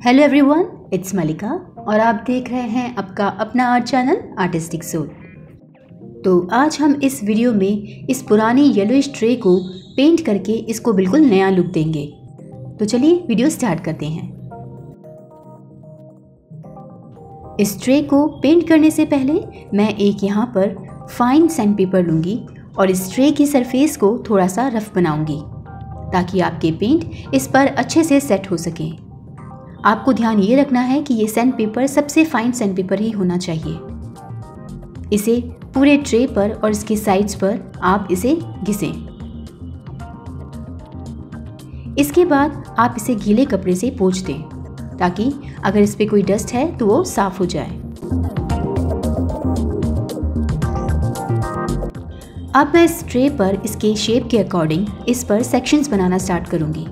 Hello everyone, it's मलिका और आप देख रहे हैं आपका अपना आर्ट चैनल आर्टिस्टिक सोल। तो आज हम इस वीडियो में इस पुरानी येलोइश ट्रे को पेंट करके इसको बिल्कुल नया लुक देंगे। तो चलिए वीडियो स्टार्ट करते हैं। इस ट्रे को पेंट करने से पहले मैं एक यहाँ पर फाइन सैंड पेपर लूँगी और इस ट्रे की सरफेस को थोड़ा सा रफ बनाऊँगी ताकि आपके पेंट इस पर अच्छे से सेट हो सके। आपको ध्यान ये रखना है कि ये सैंड पेपर सबसे फाइन सैंड पेपर ही होना चाहिए। इसे पूरे ट्रे पर और इसके साइड्स पर आप इसे घिसें। इसके बाद आप इसे गीले कपड़े से पोंछ दें ताकि अगर इस पे कोई डस्ट है तो वो साफ हो जाए। अब मैं इस ट्रे पर इसके शेप के अकॉर्डिंग इस पर सेक्शंस बनाना स्टार्ट करूंगी।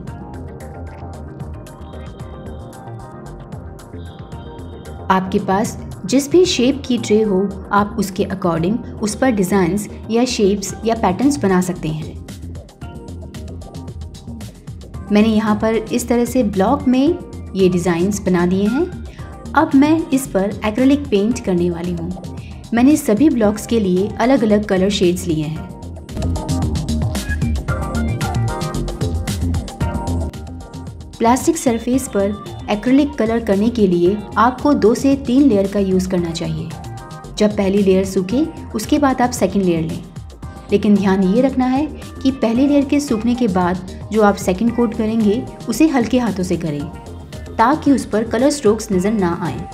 आपके पास जिस भी शेप की ट्रे हो आप उसके अकॉर्डिंग उस पर डिज़ाइंस या शेप्स या पैटर्न्स बना सकते हैं। मैंने यहाँ पर इस तरह से ब्लॉक में ये डिज़ाइंस बना दिए हैं। अब मैं इस पर एक्रेलिक पेंट करने वाली हूँ। मैंने सभी ब्लॉक्स के लिए अलग अलग कलर शेड्स लिए हैं। प्लास्टिक सरफेस पर एक्रेलिक कलर करने के लिए आपको 2 से 3 लेयर का यूज़ करना चाहिए। जब पहली लेयर सूखे उसके बाद आप सेकंड लेयर लें, लेकिन ध्यान ये रखना है कि पहली लेयर के सूखने के बाद जो आप सेकंड कोट करेंगे उसे हल्के हाथों से करें ताकि उस पर कलर स्ट्रोक्स नज़र ना आए।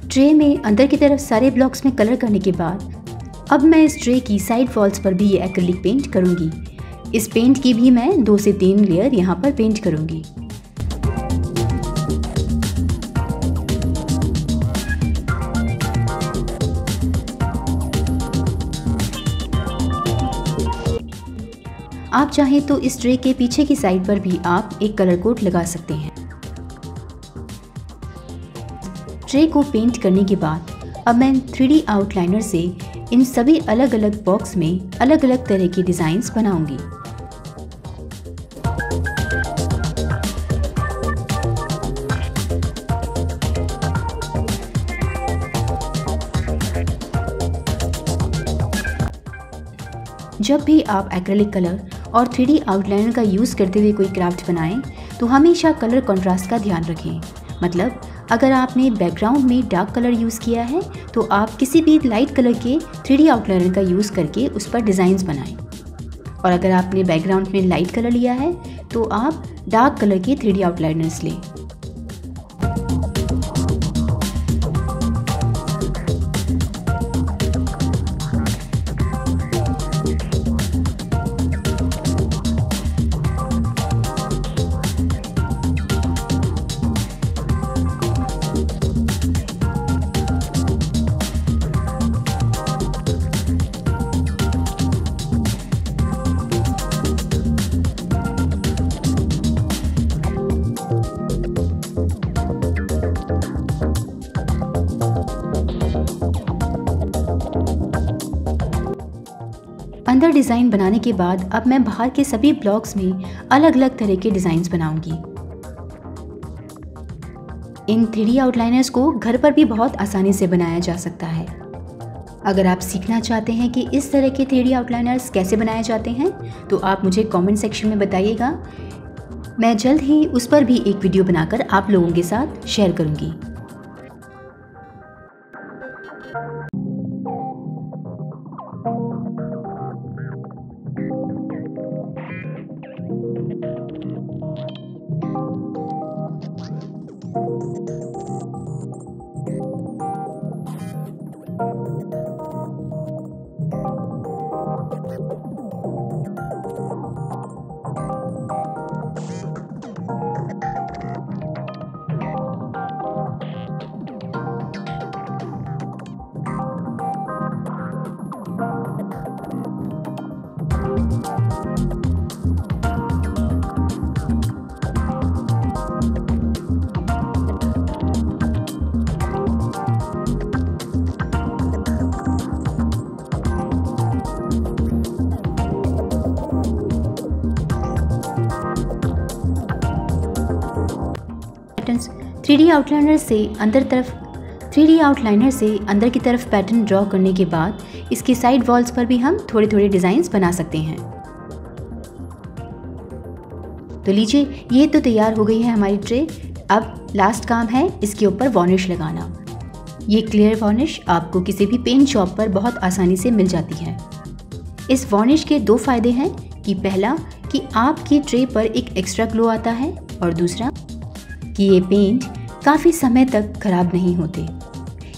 ट्रे में अंदर की तरफ सारे ब्लॉक्स में कलर करने के बाद अब मैं इस ट्रे की साइड वॉल्स पर भी ये एक्रेलिक पेंट करूंगी। इस पेंट की भी मैं 2 से 3 लेयर यहाँ पर पेंट करूंगी। आप चाहें तो इस ट्रे के पीछे की साइड पर भी आप एक कलर कोट लगा सकते हैं। ट्रे को पेंट करने के बाद अब मैं 3D आउटलाइनर से इन सभी अलग अलग बॉक्स में अलग अलग तरह की डिज़ाइंस बनाऊंगी। जब भी आप एक्रेलिक कलर और 3D आउटलाइनर का यूज़ करते हुए कोई क्राफ्ट बनाएं तो हमेशा कलर कंट्रास्ट का ध्यान रखें। मतलब अगर आपने बैकग्राउंड में डार्क कलर यूज़ किया है तो आप किसी भी लाइट कलर के 3D आउटलाइनर का यूज़ करके उस पर डिज़ाइंस बनाएं, और अगर आपने बैकग्राउंड में लाइट कलर लिया है तो आप डार्क कलर के 3D आउटलाइनर्स लें। अंदर डिज़ाइन बनाने के बाद अब मैं बाहर के सभी ब्लॉक्स में अलग अलग तरह के डिज़ाइंस बनाऊंगी। इन 3D आउटलाइनर्स को घर पर भी बहुत आसानी से बनाया जा सकता है। अगर आप सीखना चाहते हैं कि इस तरह के 3D आउटलाइनर्स कैसे बनाए जाते हैं तो आप मुझे कमेंट सेक्शन में बताइएगा। मैं जल्द ही उस पर भी एक वीडियो बनाकर आप लोगों के साथ शेयर करूंगी। पैटर्न्स 3D आउटलाइनर से अंदर की तरफ पैटर्न ड्रॉ करने के बाद इसके साइड वॉल्स पर भी हम थोड़े थोड़े डिज़ाइंस बना सकते हैं। तो लीजिए, ये तो तैयार हो गई है हमारी ट्रे। अब लास्ट काम है इसके ऊपर वार्निश लगाना। ये क्लियर वार्निश आपको किसी भी पेंट शॉप पर बहुत आसानी से मिल जाती है। इस वार्निश के 2 फायदे हैं कि पहला कि आपकी ट्रे पर एक एक्स्ट्रा ग्लो आता है और दूसरा कि ये पेंट काफ़ी समय तक ख़राब नहीं होते।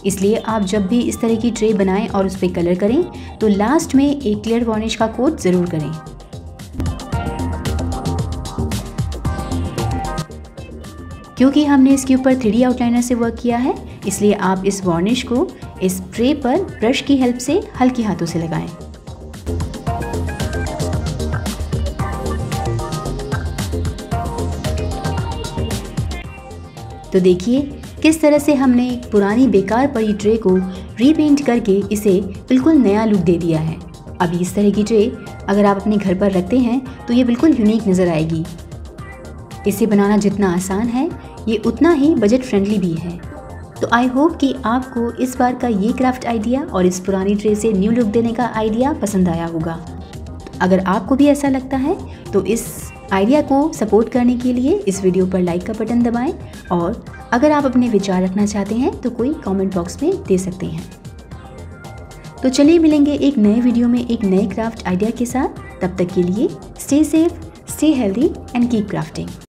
इसलिए आप जब भी इस तरह की ट्रे बनाएं और उस पर कलर करें तो लास्ट में एक क्लियर वार्निश का कोट ज़रूर करें। क्योंकि हमने इसके ऊपर 3D आउटलाइनर से वर्क किया है, इसलिए आप इस वार्निश को इस ट्रे पर ब्रश की हेल्प से हल्के हाथों से लगाएं। तो देखिए किस तरह से हमने पुरानी बेकार पड़ी ट्रे को रीपेंट करके इसे बिल्कुल नया लुक दे दिया है। अब इस तरह की ट्रे अगर आप अपने घर पर रखते हैं तो ये बिल्कुल यूनिक नज़र आएगी। इसे बनाना जितना आसान है ये उतना ही बजट फ्रेंडली भी है। तो आई होप कि आपको इस बार का ये क्राफ्ट आइडिया और इस पुरानी ट्रे से न्यू लुक देने का आइडिया पसंद आया होगा। अगर आपको भी ऐसा लगता है तो इस आइडिया को सपोर्ट करने के लिए इस वीडियो पर लाइक का बटन दबाएं और अगर आप अपने विचार रखना चाहते हैं तो कोई कमेंट बॉक्स में दे सकते हैं। तो चलिए मिलेंगे एक नए वीडियो में एक नए क्राफ्ट आइडिया के साथ। तब तक के लिए stay safe, stay healthy and keep crafting.